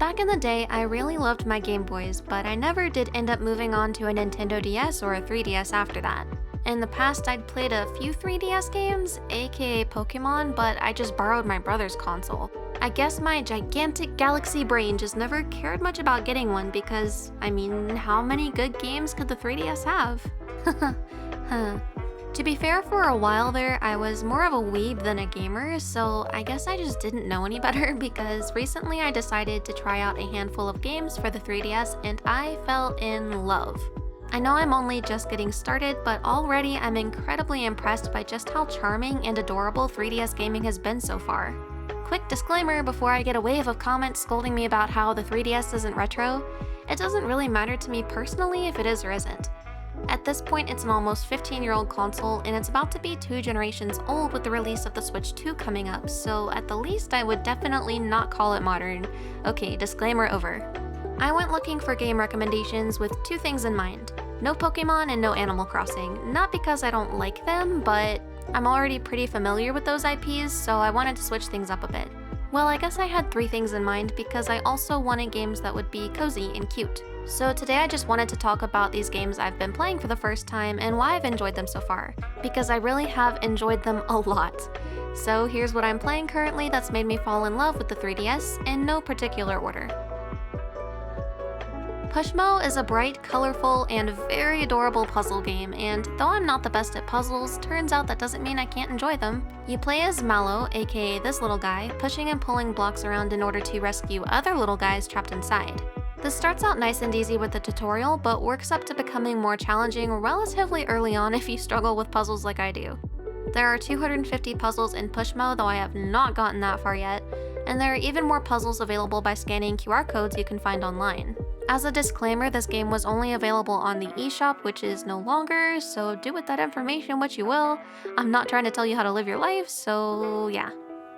Back in the day, I really loved my Game Boys, but I never did end up moving on to a Nintendo DS or a 3DS after that. In the past, I'd played a few 3DS games, aka Pokemon, but I just borrowed my brother's console. I guess my gigantic galaxy brain just never cared much about getting one because, I mean, how many good games could the 3DS have? To be fair, for a while there, I was more of a weeb than a gamer, so I guess I just didn't know any better because recently I decided to try out a handful of games for the 3DS and I fell in love. I know I'm only just getting started, but already I'm incredibly impressed by just how charming and adorable 3DS gaming has been so far. Quick disclaimer before I get a wave of comments scolding me about how the 3DS isn't retro, it doesn't really matter to me personally if it is or isn't. At this point, it's an almost 15-year-old console, and it's about to be 2 generations old with the release of the Switch 2 coming up, so at the least I would definitely not call it modern. Okay, disclaimer over. I went looking for game recommendations with 2 things in mind. No Pokemon and no Animal Crossing, not because I don't like them, but I'm already pretty familiar with those IPs, so I wanted to switch things up a bit. Well, I guess I had 3 things in mind because I also wanted games that would be cozy and cute. So today I just wanted to talk about these games I've been playing for the first time and why I've enjoyed them so far, because I really have enjoyed them a lot. So here's what I'm playing currently that's made me fall in love with the 3DS in no particular order. Pushmo is a bright, colorful, and very adorable puzzle game, and though I'm not the best at puzzles, turns out that doesn't mean I can't enjoy them. You play as Mallow, aka this little guy, pushing and pulling blocks around in order to rescue other little guys trapped inside. This starts out nice and easy with the tutorial, but works up to becoming more challenging relatively early on if you struggle with puzzles like I do. There are 250 puzzles in Pushmo, though I have not gotten that far yet, and there are even more puzzles available by scanning QR codes you can find online. As a disclaimer, this game was only available on the eShop, which is no longer, so do with that information what you will. I'm not trying to tell you how to live your life, so yeah.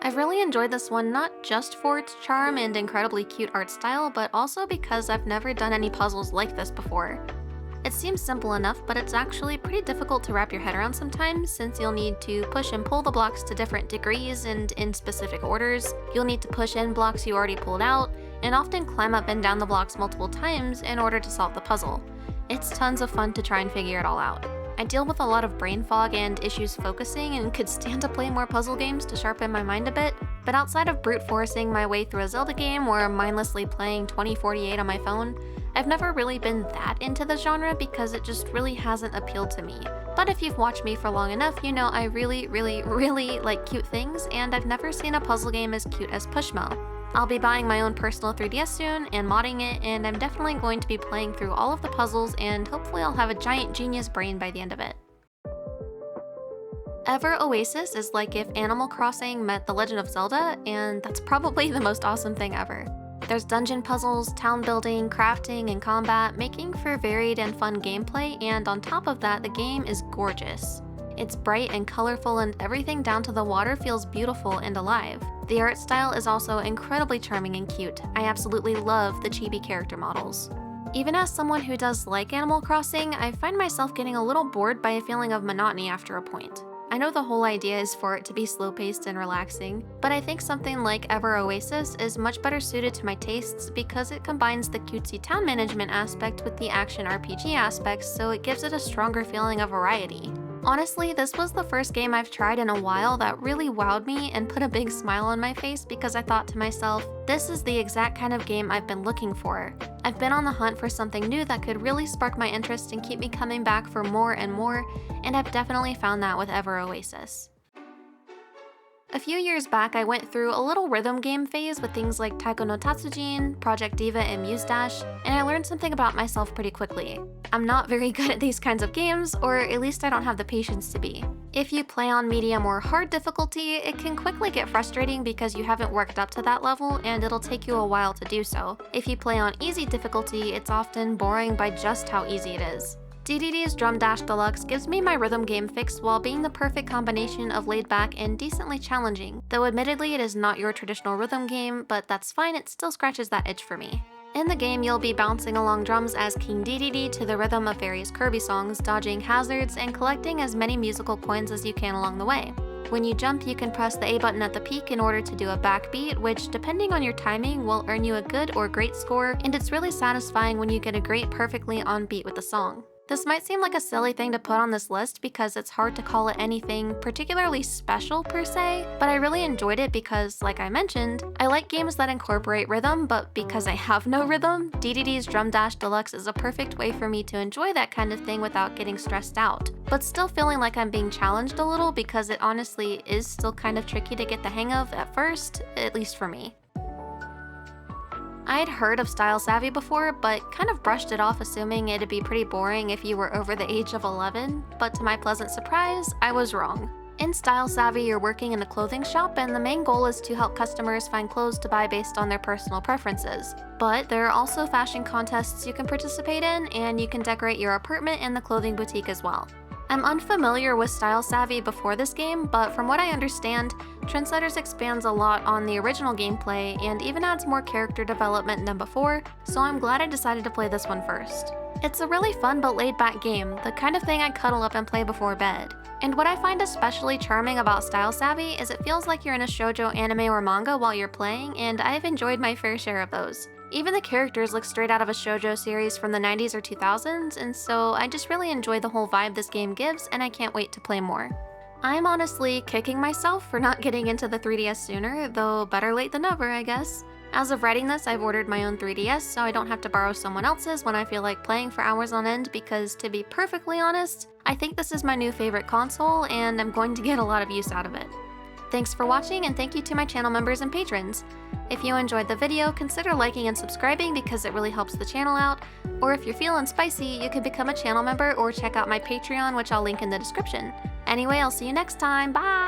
I've really enjoyed this one not just for its charm and incredibly cute art style, but also because I've never done any puzzles like this before. It seems simple enough, but it's actually pretty difficult to wrap your head around sometimes, since you'll need to push and pull the blocks to different degrees and in specific orders. You'll need to push in blocks you already pulled out, and often climb up and down the blocks multiple times in order to solve the puzzle. It's tons of fun to try and figure it all out. I deal with a lot of brain fog and issues focusing and could stand to play more puzzle games to sharpen my mind a bit, but outside of brute forcing my way through a Zelda game or mindlessly playing 2048 on my phone, I've never really been that into the genre because it just really hasn't appealed to me. But if you've watched me for long enough, you know I really like cute things, and I've never seen a puzzle game as cute as Pushmo. I'll be buying my own personal 3DS soon and modding it, and I'm definitely going to be playing through all of the puzzles, and hopefully I'll have a giant genius brain by the end of it. Oasis is like if Animal Crossing met The Legend of Zelda, and that's probably the most awesome thing ever. There's dungeon puzzles, town building, crafting, and combat, making for varied and fun gameplay, and on top of that, the game is gorgeous. It's bright and colorful, and everything down to the water feels beautiful and alive. The art style is also incredibly charming and cute. I absolutely love the chibi character models. Even as someone who does like Animal Crossing, I find myself getting a little bored by a feeling of monotony after a point. I know the whole idea is for it to be slow-paced and relaxing, but I think something like Oasis is much better suited to my tastes because it combines the cutesy town management aspect with the action RPG aspects, so it gives it a stronger feeling of variety. Honestly, this was the first game I've tried in a while that really wowed me and put a big smile on my face because I thought to myself, this is the exact kind of game I've been looking for. I've been on the hunt for something new that could really spark my interest and keep me coming back for more and more, and I've definitely found that with Oasis. A few years back, I went through a little rhythm game phase with things like Taiko no Tatsujin, Project Diva, and Muse Dash, and I learned something about myself pretty quickly. I'm not very good at these kinds of games, or at least I don't have the patience to be. If you play on medium or hard difficulty, it can quickly get frustrating because you haven't worked up to that level and it'll take you a while to do so. If you play on easy difficulty, it's often boring by just how easy it is. DDD's Drum Dash Deluxe gives me my rhythm game fix while being the perfect combination of laid back and decently challenging, though admittedly it is not your traditional rhythm game, but that's fine, it still scratches that itch for me. In the game, you'll be bouncing along drums as King DDD to the rhythm of various Kirby songs, dodging hazards, and collecting as many musical coins as you can along the way. When you jump, you can press the A button at the peak in order to do a backbeat, which depending on your timing will earn you a good or great score, and it's really satisfying when you get a great perfectly on beat with the song. This might seem like a silly thing to put on this list because it's hard to call it anything particularly special per se, but I really enjoyed it because, like I mentioned, I like games that incorporate rhythm, but because I have no rhythm, DDD's Drum Dash Deluxe is a perfect way for me to enjoy that kind of thing without getting stressed out, but still feeling like I'm being challenged a little because it honestly is still kind of tricky to get the hang of at first, at least for me. I'd heard of Style Savvy before, but kind of brushed it off assuming it'd be pretty boring if you were over the age of 11, but to my pleasant surprise, I was wrong. In Style Savvy, you're working in a clothing shop and the main goal is to help customers find clothes to buy based on their personal preferences. But there are also fashion contests you can participate in, and you can decorate your apartment and the clothing boutique as well. I'm unfamiliar with Style Savvy before this game, but from what I understand, Trendsetters expands a lot on the original gameplay and even adds more character development than before, so I'm glad I decided to play this one first. It's a really fun but laid-back game, the kind of thing I'd cuddle up and play before bed. And what I find especially charming about Style Savvy is it feels like you're in a shoujo anime or manga while you're playing, and I've enjoyed my fair share of those. Even the characters look straight out of a shoujo series from the 90s or 2000s, and so I just really enjoy the whole vibe this game gives, and I can't wait to play more. I'm honestly kicking myself for not getting into the 3DS sooner, though better late than never, I guess. As of writing this, I've ordered my own 3DS so I don't have to borrow someone else's when I feel like playing for hours on end because, to be perfectly honest, I think this is my new favorite console and I'm going to get a lot of use out of it. Thanks for watching and thank you to my channel members and patrons. If you enjoyed the video, consider liking and subscribing because it really helps the channel out, or if you're feeling spicy, you can become a channel member or check out my Patreon, which I'll link in the description. Anyway, I'll see you next time, bye!